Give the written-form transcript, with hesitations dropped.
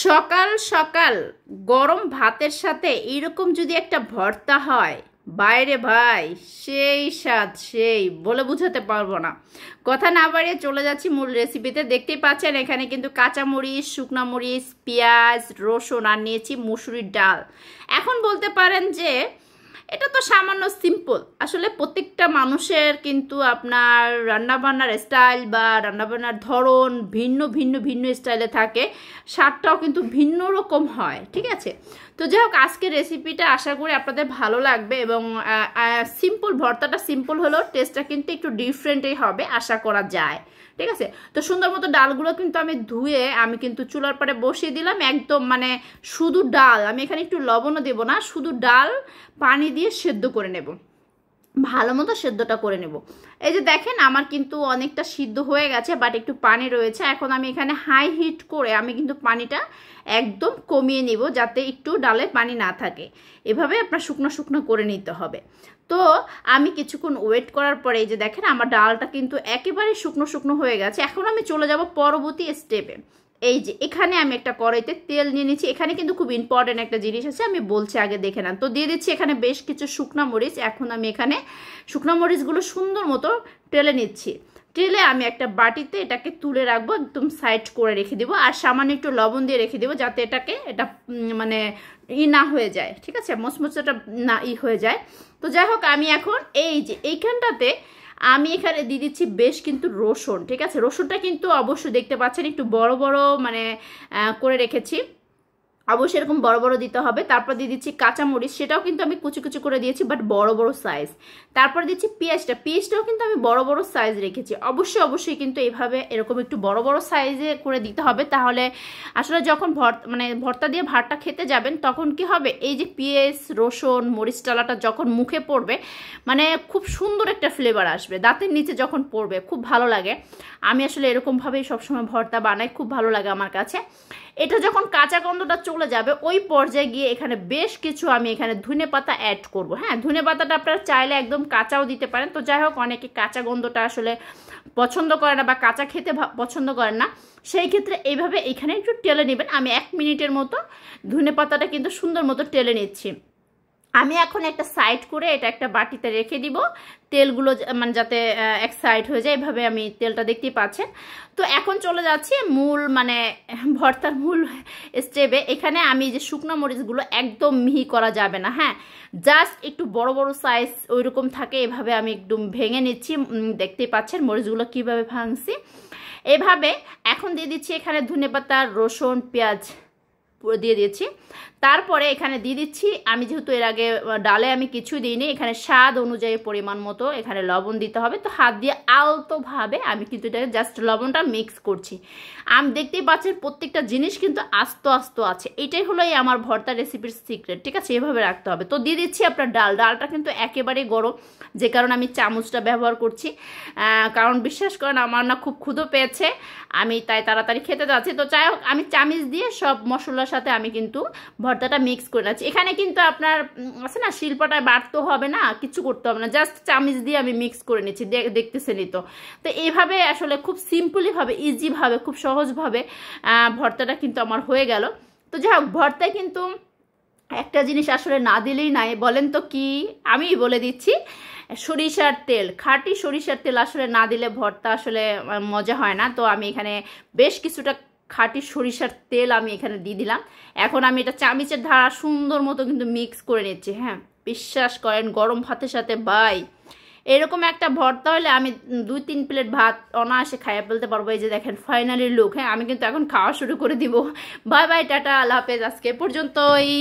সকাল সকাল গরম ভাতের সাথে এরকম যদি একটা ভর্তা হয়, বাইরে ভাই সেই স্বাদ, সেই বলে বুঝাতে পারবো না। কথা না বাড়িয়ে চলে যাচ্ছি মূল রেসিপিতে। দেখতেই পাচ্ছেন এখানে কিন্তু কাঁচামরিচ, শুকনা মরিচ, পেঁয়াজ, রসুন আর নিয়েছি মুসুরির ডাল। এখন বলতে পারেন যে এটা তো সামান্য সিম্পল। আসলে প্রত্যেকটা মানুষের কিন্তু আপনার রান্নাবান্নার স্টাইল বা রান্নাবান্নার ধরন ভিন্ন ভিন্ন ভিন্ন স্টাইলে থাকে, স্বাদটাও কিন্তু ভিন্ন রকম হয়, ঠিক আছে। তো যাই হোক, আজকের রেসিপিটা আশা করি আপনাদের ভালো লাগবে এবং সিম্পল ভর্তাটা সিম্পল হলেও টেস্টটা কিন্তু একটু ডিফারেন্টই হবে আশা করা যায়, ঠিক আছে। তো সুন্দর মতো ডালগুলো কিন্তু আমি ধুয়ে আমি কিন্তু চুলার পরে বসিয়ে দিলাম। একদম মানে শুধু ডাল, আমি এখানে একটু লবণও দেবো না, শুধু ডাল পানি দিয়ে সেদ্ধ করে নেব, ভালো মতো সেদ্ধটা করে নেব। এই যে দেখেন আমার কিন্তু অনেকটা সিদ্ধ হয়ে গেছে, বাট একটু পানি রয়েছে। এখন আমি এখানে হাই হিট করে আমি কিন্তু পানিটা একদম কমিয়ে নিব, যাতে একটু ডালে পানি না থাকে। এভাবে আপনার শুকনো শুকনো করে নিতে হবে। তো আমি কিছুক্ষণ ওয়েট করার পরে এই যে দেখেন আমার ডালটা কিন্তু একেবারে শুকনো শুকনো হয়ে গেছে। এখন আমি চলে যাব পরবর্তী স্টেপে। এই যে এখানে আমি একটা কড়াইতে তেল নিয়ে নিচ্ছি। এখানে কিন্তু খুব ইম্পর্টেন্ট একটা জিনিস আছে, আমি বলছি আগে দেখে নেন। তো দিয়ে দিচ্ছি এখানে বেশ কিছু শুকনা মরিচ। এখন আমি এখানে শুকনা মরিচগুলো সুন্দর মতো টেলে নিচ্ছি। টেলে আমি একটা বাটিতে এটাকে তুলে রাখবো, একদম সাইড করে রেখে দিব। আর সামান্য একটু লবণ দিয়ে রেখে দিব, যাতে এটা মানে না হয়ে যায়, ঠিক আছে, মচমচটা না হয়ে যায়। তো যাই হোক, আমি এখন এই যে এইখানটাতে আমি এখানে দিয়ে দিচ্ছি বেশ কিন্তু রসুন, ঠিক আছে। রসুনটা কিন্তু অবশ্যই দেখতে পাচ্ছেন একটু বড় বড় মানে করে রেখেছি, অবশ্যই এরকম বড় বড় দিতে হবে। তারপর দিয়ে দিচ্ছি কাঁচামরিচ, সেটাও কিন্তু আমি কুচি কুচি করে দিয়েছি, বাট বড় বড় সাইজ। তারপর দিচ্ছি পেঁয়াজটাও কিন্তু আমি বড় বড় সাইজ রেখেছি। অবশ্যই কিন্তু এইভাবে এরকম একটু বড় বড় সাইজে করে দিতে হবে, তাহলে আসলে যখন ভর্তা দিয়ে ভাতটা খেতে যাবেন তখন কি হবে, এই যে পেঁয়াজ, রসুন, মরিচ টালাটা যখন মুখে পড়বে মানে খুব সুন্দর একটা ফ্লেভার আসবে, দাঁতের নিচে যখন পড়বে খুব ভালো লাগে। আমি আসলে এরকমভাবেই সবসময় ভর্তা বানাই, খুব ভালো লাগে আমার কাছে। এটা যখন কাঁচা গন্ধটা চলে যাবে ওই পর্যায়ে গিয়ে এখানে বেশ কিছু আমি এখানে ধনে পাতা অ্যাড করব। হ্যাঁ, ধনে পাতাটা আপনারা চাইলে একদম কাঁচাও দিতে পারেন। তো যাই হোক, অনেকে কাঁচা গন্ধটা আসলে পছন্দ করে না বা কাঁচা খেতে পছন্দ করেন না, সেই ক্ষেত্রে এইভাবে এখানে একটু টেলে নেবেন। আমি 1 মিনিটের মতো ধনে পাতাটা কিন্তু সুন্দর মতো টেলে নিচ্ছি। আমি এখন একটা সাইড করে এটা একটা বাটিতে রেখে দিব, তেলগুলো মানে যাতে এক সাইড হয়ে যায়। এভাবে আমি তেলটা দেখতেই পাচ্ছেন। তো এখন চলে যাচ্ছি মূল মানে ভর্তার মূল স্টেপে। এখানে আমি যে শুকনো মরিচগুলো একদম মিহি করা যাবে না, হ্যাঁ, জাস্ট একটু বড় বড় সাইজ ওইরকম থাকে, এভাবে আমি একদম ভেঙে নিচ্ছি। দেখতেই পাচ্ছেন মরিচগুলো কিভাবে ভাঙছি এভাবে। এখন দিয়ে দিচ্ছি এখানে ধনেপাতা, রসুন, পেঁয়াজ দিয়ে দিয়েছি। তারপরে এখানে দিয়ে দিচ্ছি, আমি যেহেতু এর আগে ডালে আমি কিছু দিইনি, এখানে স্বাদ অনুযায়ী পরিমাণ মতো এখানে লবণ দিতে হবে। তো হাত দিয়ে আলতোভাবে আমি কিন্তু এটাকে জাস্ট লবণটা মিক্স করছি। আমি দেখতেই পাচ্ছেন প্রত্যেকটা জিনিস কিন্তু আস্ত আস্ত আছে। এটাই হলো এই আমার ভর্তা রেসিপির সিক্রেট, ঠিক আছে, এভাবে রাখতে হবে। তো দিয়ে দিচ্ছি আপনার ডালটা কিন্তু একেবারেই গরম, যে কারণে আমি চামচটা ব্যবহার করছি। কারণ বিশ্বাস করেন আমার না খুব ক্ষুধা পেয়েছে, আমি তাই তাড়াতাড়ি খেতে যাচ্ছি। তো যাই হোক, আমি চামচ দিয়ে সব মশলার সাথে আমি কিন্তু ভর্তাটা মিক্স করে নিচ্ছি। এখানে কিন্তু আপনার আছে না, শিল্পটায় বাড়তে হবে না, কিছু করতে হবে না, জাস্ট চামচ দিয়ে আমি মিক্স করে নিচ্ছি, দেখতেছেনই তো। তো এইভাবে আসলে খুব সিম্পলিভাবে, ইজিভাবে, খুব সহজভাবে ভর্তাটা কিন্তু আমার হয়ে গেল। তো যাই হোক, ভর্তায় কিন্তু একটা জিনিস আসলে না দিলেই নাই, বলেন তো কি, আমি বলে দিচ্ছি, সরিষার তেল, খাঁটি সরিষার তেল আসলে না দিলে ভর্তা আসলে মজা হয় না। তো আমি এখানে বেশ কিছুটা খাঁটি সরিষার তেল আমি এখানে দিয়ে দিলাম। এখন আমি এটা চামচের ধারা সুন্দর মতো কিন্তু মিক্স করে নিচ্ছি। হ্যাঁ, বিশ্বাস করেন গরম ভাতের সাথে ভাই এরকম একটা ভর্তা হলে আমি 2-3 প্লেট ভাত অনায়াসে খাইয়ে ফেলতে পারবো। এই যে দেখেন ফাইনালি লুক। হ্যাঁ, আমি কিন্তু এখন খাওয়া শুরু করে দিব। বাই বাই, টাটা, আল্লাহ হাফেজ, আজকে পর্যন্তই।